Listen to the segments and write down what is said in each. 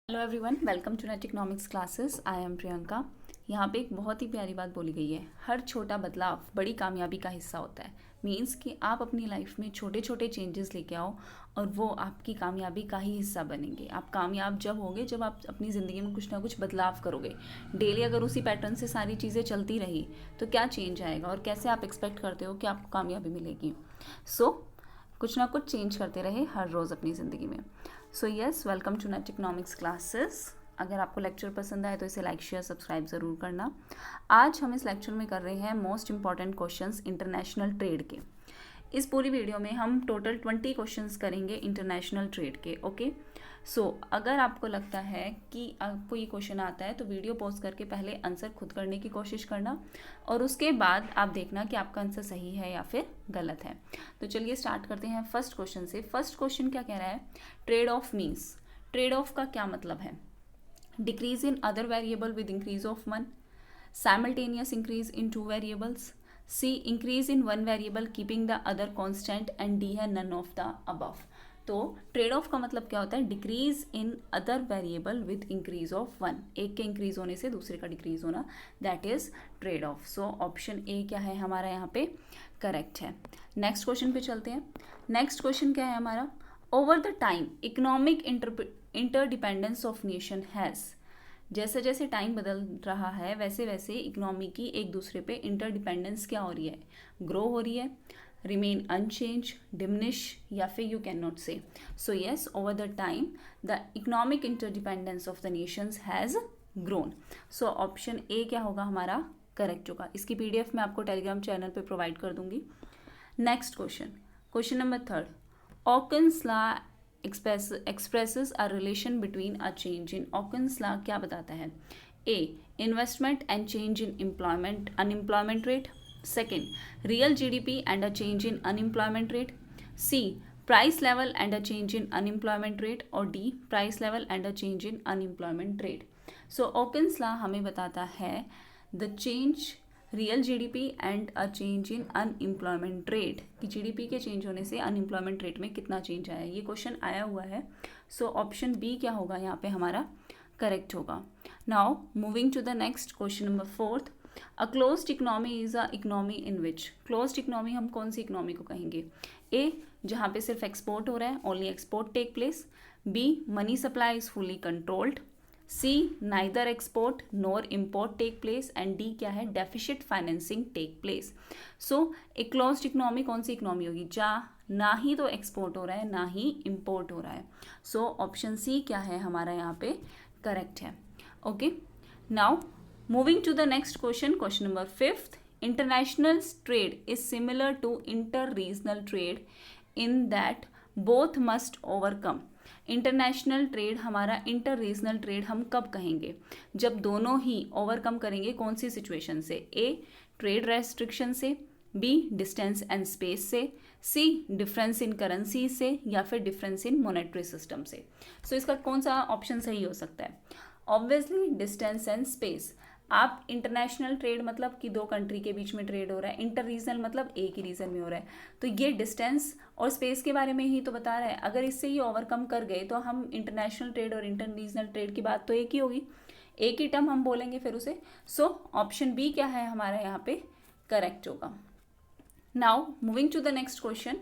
Hello everyone, welcome to net economics classes. I am Priyanka. यहाँ पे एक बहुत ही प्यारी बात बोली गई है, हर छोटा बदलाव बड़ी कामयाबी का हिस्सा होता है। मीन्स कि आप अपनी लाइफ में छोटे छोटे चेंजेस लेके आओ और वो आपकी कामयाबी का ही हिस्सा बनेंगे। आप कामयाब जब होगे जब आप अपनी ज़िंदगी में कुछ ना कुछ बदलाव करोगे। डेली अगर उसी पैटर्न से सारी चीज़ें चलती रही तो क्या चेंज आएगा और कैसे आप एक्सपेक्ट करते हो कि आपको कामयाबी मिलेगी। कुछ ना कुछ चेंज करते रहे हर रोज़ अपनी ज़िंदगी में। So yes, welcome to net economics classes. अगर आपको लेक्चर पसंद आए तो इसे लाइक शेयर सब्सक्राइब ज़रूर करना। आज हम इस लेक्चर में कर रहे हैं most important questions international trade के। इस पूरी वीडियो में हम टोटल 20 क्वेश्चंस करेंगे इंटरनेशनल ट्रेड के। ओके, अगर आपको लगता है कि आपको ये क्वेश्चन आता है तो वीडियो पॉज करके पहले आंसर खुद करने की कोशिश करना और उसके बाद आप देखना कि आपका आंसर सही है या फिर गलत है। तो चलिए स्टार्ट करते हैं फर्स्ट क्वेश्चन से। फर्स्ट क्वेश्चन क्या कह रहा है? Trade off means. Trade off का क्या मतलब है? Decrease in other variable with increase of one, simultaneous increase in two variables, C increase in one variable keeping the other constant, and D है none of the above. तो trade off का मतलब क्या होता है? Decrease in other variable with increase of one, एक के increase होने से दूसरे का डिक्रीज होना, that is trade off. So option A क्या है हमारा यहाँ पे? करेक्ट है। नेक्स्ट क्वेश्चन पे चलते हैं। नेक्स्ट क्वेश्चन क्या है हमारा? Over the time economic interdependence of nation has. जैसे जैसे टाइम बदल रहा है वैसे वैसे इकोनॉमी की एक दूसरे पे इंटरडिपेंडेंस क्या हो रही है? ग्रो हो रही है, रिमेन अनचेंज, डिमिनिश, या फिर यू कैन नॉट से। So yes, over the time the economic interdependence of the Nations has grown. So option A क्या होगा हमारा? करेक्ट होगा। इसकी पीडीएफ मैं आपको टेलीग्राम चैनल पे प्रोवाइड कर दूंगी। Next question, question number third. Okun's law expresses a relation between a change in Ocken's law क्या बताता है? A. Investment and change in unemployment rate. Second, real GDP and a change in unemployment rate. C. Price level and a change in unemployment rate. और D. Price level and a change in unemployment rate. So Ocken's law हमें बताता है the change real GDP and a change in unemployment rate, कि GDP के change होने से unemployment rate में कितना चेंज आया, ये क्वेश्चन आया हुआ है। सो ऑप्शन बी क्या होगा यहाँ पे हमारा? करेक्ट होगा। Now moving to the next question number fourth. A closed economy is a economy in which. Closed economy हम कौन सी इकोनॉमी को कहेंगे? ए. जहाँ पे सिर्फ एक्सपोर्ट हो रहा है, only export take place. B. Money supply is fully controlled. C. Neither export nor import take place, and D क्या है? Deficit financing take place. So एक क्लोज्ड इकोनॉमी कौन सी इकोनॉमी होगी? जहाँ ना ही तो एक्सपोर्ट हो रहा है ना ही इम्पोर्ट हो रहा है। सो ऑप्शन सी क्या है हमारा यहाँ पे? करेक्ट है। Okay, now moving to the next question, question number fifth. International trade is similar to inter regional trade in that both must overcome. International trade हमारा इंटर रीजनल ट्रेड हम कब कहेंगे? जब दोनों ही ओवरकम करेंगे कौन सी सिचुएशन से? ए. ट्रेड रेस्ट्रिक्शन से, बी. डिस्टेंस एंड स्पेस से, सी. डिफरेंस इन करेंसी से, या फिर डिफरेंस इन मॉनेटरी सिस्टम से। सो इसका कौन सा ऑप्शन सही हो सकता है? Obviously distance and space. आप इंटरनेशनल ट्रेड मतलब कि दो कंट्री के बीच में ट्रेड हो रहा है, इंटर रीजनल मतलब एक ही रीजन में हो रहा है, तो ये डिस्टेंस और स्पेस के बारे में ही तो बता रहा है। अगर इससे ही ओवरकम कर गए तो हम इंटरनेशनल ट्रेड और इंटर रीजनल ट्रेड की बात तो एक ही होगी, एक ही टर्म हम बोलेंगे फिर उसे। सो ऑप्शन बी क्या है हमारा यहाँ पे? करेक्ट होगा। Now moving to the next question,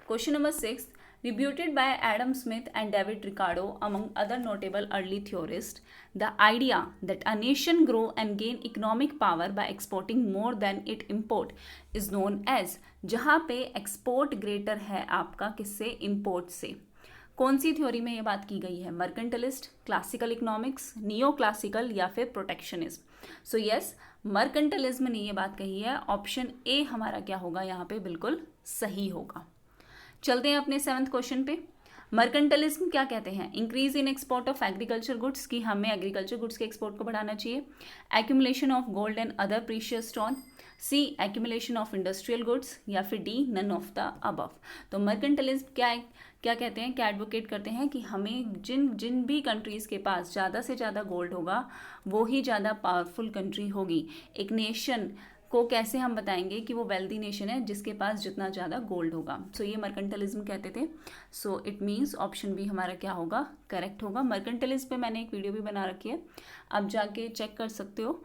question number six. Rebuted by Adam Smith and David Ricardo, among other notable early theorists, the idea that a nation grow and gain economic power by exporting more than it import is known as। जहाँ पे export greater है आपका किससे? Import से। कौन सी theory में ये बात की गई है? Mercantilist, classical economics, neo classical, या फिर प्रोटेक्शनिज्म। सो यस, मर्केंटलिज्म ने ये बात कही है। ऑप्शन ए हमारा क्या होगा यहाँ पे? बिल्कुल सही होगा। चलते हैं अपने सेवंथ क्वेश्चन पे। मर्केंटलिज्म क्या कहते हैं? Increase in export of agriculture goods, कि हमें एग्रीकल्चर गुड्स के एक्सपोर्ट को बढ़ाना चाहिए। Accumulation of gold and other precious stone. C. Accumulation of industrial goods, या फिर D. None of the above. तो मर्केंटलिज्म क्या कहते हैं, क्या एडवोकेट करते हैं कि हमें जिन भी कंट्रीज़ के पास ज़्यादा से ज़्यादा गोल्ड होगा वो ही ज़्यादा पावरफुल कंट्री होगी। एक नेशन को कैसे हम बताएंगे कि वो वेल्दी नेशन है जिसके पास जितना ज़्यादा गोल्ड होगा. सो ये मर्केंटलिज्म कहते थे. So it means option B हमारा क्या होगा, करेक्ट होगा. मर्केंटलिज्म पे मैंने एक वीडियो भी बना रखी है, आप जाके चेक कर सकते हो.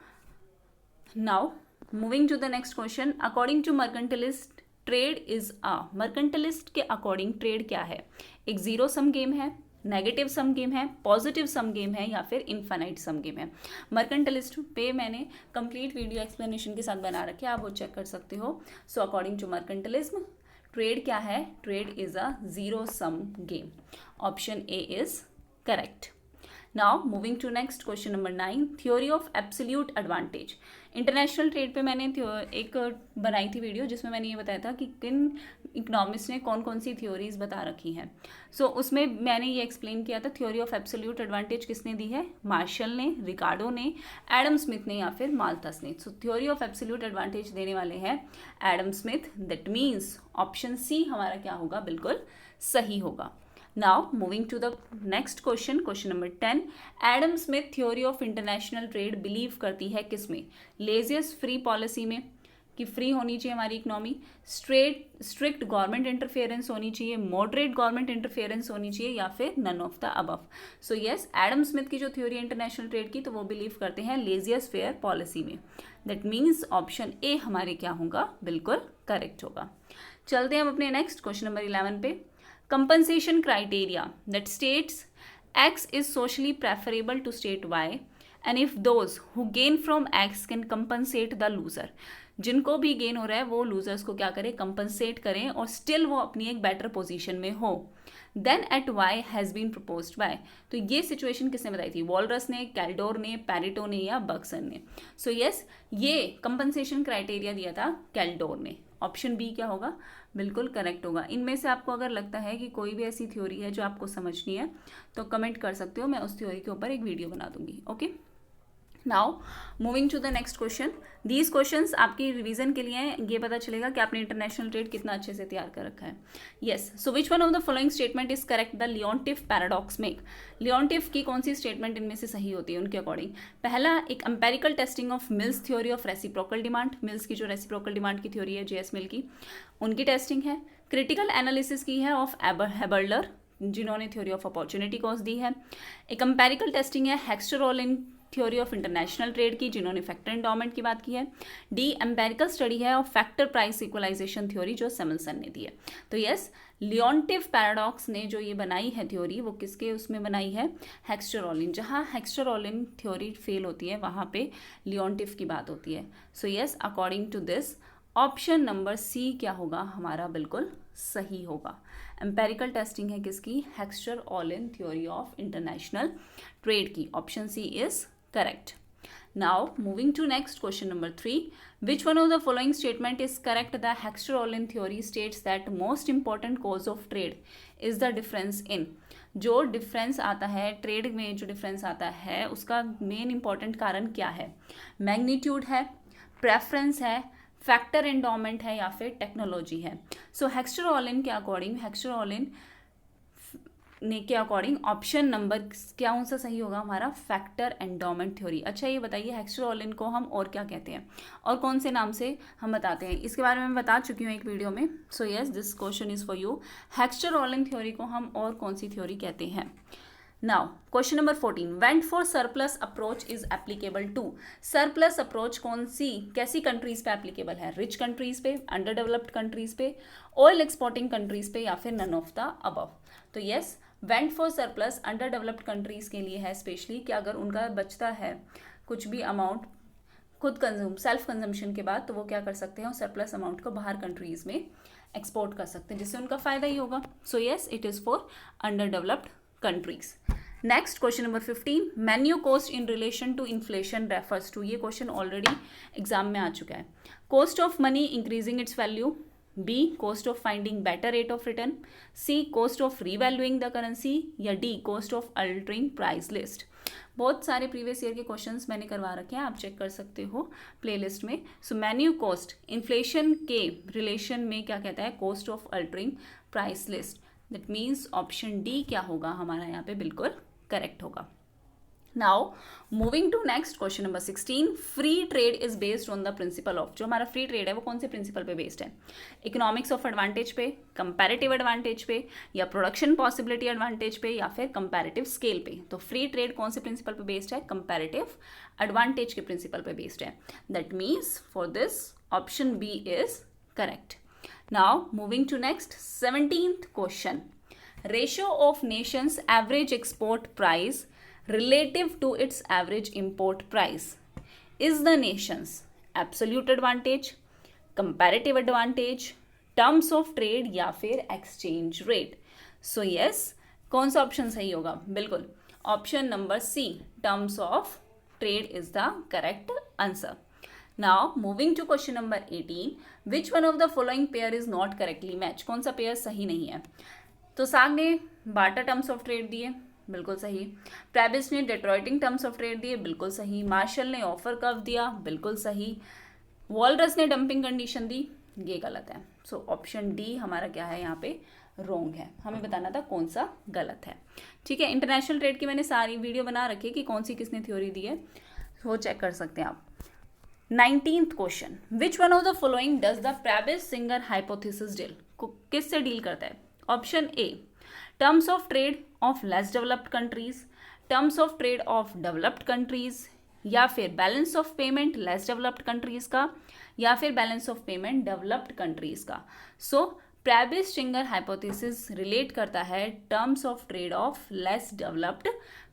Now moving to the next question. According to mercantilist trade is a, mercantilist के अकॉर्डिंग ट्रेड क्या है? एक जीरो सम गेम है, नेगेटिव सम गेम है, पॉजिटिव सम गेम है, या फिर इन्फाइनाइट सम गेम है. मर्केंटलिस्ट पे मैंने कंप्लीट वीडियो एक्सप्लेनेशन के साथ बना रखे, आप वो चेक कर सकते हो. So according to mercantilism trade क्या है? Trade is a zero sum game. Option A is correct. Now moving to next question number 9. Theory of absolute advantage. International trade पे मैंने एक बनाई थी वीडियो जिसमें मैंने ये बताया था कि किन इकोनॉमिस्ट ने कौन कौन सी थ्योरीज बता रखी हैं. सो उसमें मैंने ये एक्सप्लेन किया था थ्योरी ऑफ एब्सोल्यूट एडवांटेज किसने दी है? मार्शल ने, रिकार्डो ने, एडम स्मिथ ने, या फिर माल्थस ने. So theory of absolute advantage देने वाले हैं Adam Smith. That means option C हमारा क्या होगा, बिल्कुल सही होगा. Now moving to the next question, question number 10. Adam Smith theory of international trade believe करती है किसमें? लेजियस्ट फ्री पॉलिसी में, कि फ्री होनी चाहिए हमारी इकोनॉमी, स्ट्रिक्ट गवर्नमेंट इंटरफेरेंस होनी चाहिए, मॉडरेट गवर्नमेंट इंटरफेरेंस होनी चाहिए, या फिर none of the above. So yes, Adam Smith की जो थ्योरी है इंटरनेशनल ट्रेड की, तो वो बिलीव करते हैं लेजियस्ट फेयर पॉलिसी में. दैट मीन्स ऑप्शन ए हमारे क्या होगा, बिल्कुल करेक्ट होगा. चलते हैं हम अपने नेक्स्ट क्वेश्चन नंबर 11 पे. Compensation criteria that states X is socially preferable to state Y, and if those who gain from X can compensate the loser. जिनको भी गेन हो रहा है वो लूजर्स को क्या करें, कंपनसेट करें, और स्टिल वो अपनी एक बेटर पोजीशन में हो. Then at Y has been proposed by. तो ये सिचुएशन किसने बताई थी? वॉलरस ने, कैल्डोर ने, पैरेटो ने, या बक्सन ने? सो यस, ये कंपनसेशन क्राइटेरिया दिया था कैल्डोर ने. ऑप्शन बी क्या होगा, बिल्कुल करेक्ट होगा. इनमें से आपको अगर लगता है कि कोई भी ऐसी थ्योरी है जो आपको समझनी है तो कमेंट कर सकते हो, मैं उस थ्योरी के ऊपर एक वीडियो बना दूंगी. Okay. Now moving to the next question. These questions आपकी रिवीजन के लिए हैं, ये पता चलेगा कि आपने इंटरनेशनल ट्रेड कितना अच्छे से तैयार कर रखा है. Yes, so which one of the following statement is correct the Leontief paradox make. Leontief की कौन सी स्टेटमेंट इनमें से सही होती है उनके अकॉर्डिंग? पहला, एक empirical testing of mills theory of reciprocal demand. Mills की जो रेसिप्रोकल डिमांड की थ्योरी है, जेएस मिल की, उनकी टेस्टिंग है. क्रिटिकल एनालिसिस की है ऑफ हेबर्लर, जिन्होंने थ्योरी ऑफ अपॉर्चुनिटी कॉस्ट दी है. एक एम्पेरिकल टेस्टिंग है Heckscher Ohlin theory of international trade की, जिन्होंने फैक्टर एंडोमेंट की बात की है. डी, एम्पेरिकल स्टडी है of factor price equalization theory, जो सैमुअलसन ने दी है. तो यस, लियोनटिफ पैराडॉक्स ने जो ये बनाई है थ्योरी, वो किसके उसमें बनाई है? हेक्स्टर-रोलिन. जहाँ हेक्स्टर-रोलिन थ्योरी फेल होती है वहाँ पे लियोनटिफ की बात होती है. So yes, according to this option number C क्या होगा हमारा, बिल्कुल सही होगा. एम्पेरिकल टेस्टिंग है किसकी? Heckscher Ohlin theory of international trade की. Option C is correct. Now moving to next question number 3. Which one of the following statement is correct? The Heckscher-Ohlin theory states that most important cause of trade is the difference in. जो difference आता है trade में, जो difference आता है उसका main important कारण क्या है? मैग्नीट्यूड है, प्रेफरेंस है, फैक्टर एंडोमेंट है, या फिर टेक्नोलॉजी है. सो हेक्स्टर-ओलिन के अकॉर्डिंग, हेक्स्टर-ओलिन ने के अकॉर्डिंग ऑप्शन नंबर क्या कौन सा सही होगा हमारा? Factor endowment theory. अच्छा, ये बताइए हेक्स्टर-ओलिन को हम और क्या कहते हैं और कौन से नाम से हम बताते हैं? इसके बारे में मैं बता चुकी हूँ एक वीडियो में. So yes, this question is for you. Heckscher Ohlin theory को हम और कौन सी थ्योरी कहते हैं? Now question number 14. Vent for surplus approach is applicable to. Surplus approach कौन सी, कैसी कंट्रीज पे एप्लीकेबल है? रिच कंट्रीज पे, अंडर डेवलप्ड कंट्रीज पे, ऑयल एक्सपोर्टिंग कंट्रीज पे, या फिर नन ऑफ द अबव. तो yes, vent for surplus under developed countries के लिए है स्पेशली, कि अगर उनका बचता है कुछ भी अमाउंट खुद सेल्फ कंजम्पशन के बाद, तो वो क्या कर सकते हैं, सरप्लस अमाउंट को बाहर कंट्रीज में एक्सपोर्ट कर सकते हैं, जिससे उनका फायदा ही होगा. So yes, it is for under developed countries. Next question number 15. Menu cost in relation to inflation refers to. ये क्वेश्चन ऑलरेडी एग्जाम में आ चुका है. Cost of money increasing its value, B cost of finding better rate of return, C cost of revaluing the currency, या D cost of altering price list. बहुत सारे previous year के questions मैंने करवा रखे हैं, आप चेक कर सकते हो प्लेलिस्ट में. सो मेन्यू कॉस्ट इन्फ्लेशन के रिलेशन में क्या कहता है? Cost of altering price list. That means option D क्या होगा हमारा यहाँ पे, बिल्कुल करेक्ट होगा. Now moving to next question number 16, free trade is based on the principle of, जो हमारा फ्री ट्रेड है वो कौन से प्रिंसिपल पे बेस्ड है? इकोनॉमिक्स ऑफ एडवांटेज पे, कंपैरेटिव एडवांटेज पे, या प्रोडक्शन पॉसिबिलिटी एडवांटेज पे, या फिर कंपैरेटिव स्केल पे? तो फ्री ट्रेड कौन से प्रिंसिपल पे बेस्ड है? कंपैरेटिव एडवांटेज के प्रिंसिपल पे बेस्ड है. That means for this option B is correct. Now moving to next 17th question, ratio of nations average export price relative to its average import price is the nation's absolute advantage, comparative advantage, terms of trade या फिर exchange rate. So yes, कौन सा option सही होगा? बिल्कुल option number C, terms of trade is the correct answer. Now moving to question number 18, which one of the following pair is not correctly matched? कौन सा pair सही नहीं है? तो साग ने बाटा टर्म्स ऑफ ट्रेड दिए, बिल्कुल सही. प्रेबिस ने डेट्रॉइटिंग टर्म्स ऑफ ट्रेड दिए, बिल्कुल सही. मार्शल ने ऑफर कर्व दिया, बिल्कुल सही. वॉलरस ने डंपिंग कंडीशन दी, ये गलत है. सो ऑप्शन डी हमारा क्या है यहाँ पे? रॉन्ग है. हमें बताना था कौन सा गलत है. ठीक है, इंटरनेशनल ट्रेड की मैंने सारी वीडियो बना रखी है कि कौन सी किसने थ्योरी दी है, वो चेक कर सकते हैं आप. 19th question, which one of the following does the Prebisch Singer hypothesis deal? किससे डील करता है? Option A, terms of trade of less developed countries, terms of trade of developed countries, या फिर balance of payment less developed countries का, या फिर balance of payment developed countries का. So Prebisch Singer hypothesis relate करता है terms of trade of less developed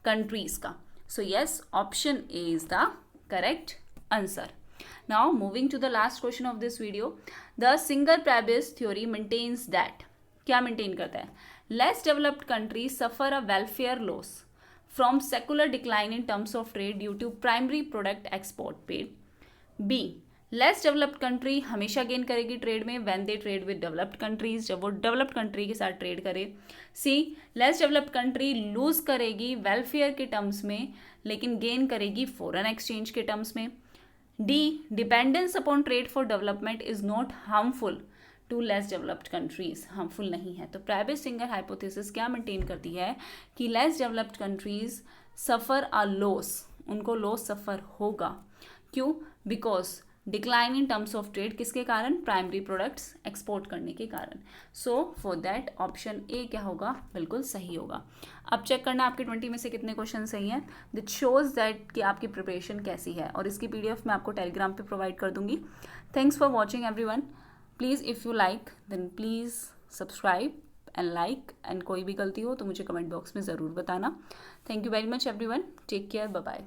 countries का. So yes, option A is the correct answer. Now moving to the last question of this video, the Singer-Prebys theory maintains that, क्या maintain करता है? Less developed countries suffer a welfare loss from secular decline in terms of trade due to primary product export paid. B, less developed country हमेशा gain करेगी trade में when they trade with developed countries, जब वो developed country के साथ trade करे. C, less developed country lose करेगी welfare के टर्म्स में लेकिन गेन करेगी फॉरेन एक्सचेंज के टर्म्स में. D, dependence upon trade for development is not harmful to less developed countries, harmful नहीं है. तो प्रेबिस सिंगर हाइपोथेसिस क्या मेंटेन करती है कि less developed countries suffer a loss, उनको लॉस सफ़र होगा. क्यों? Because decline in terms of trade, किसके कारण? प्राइमरी प्रोडक्ट्स एक्सपोर्ट करने के कारण. So for that option A क्या होगा? बिल्कुल सही होगा. अब चेक करना आपके 20 में से कितने क्वेश्चन सही हैं. दिट शोज दैट कि आपकी प्रिपरेशन कैसी है, और इसकी PDF मैं आपको टेलीग्राम पे प्रोवाइड कर दूंगी. Thanks for watching everyone. Please if you like then please subscribe and like, and कोई भी गलती हो तो मुझे कमेंट बॉक्स में ज़रूर बताना. Thank you very much everyone. Take care. Bye bye.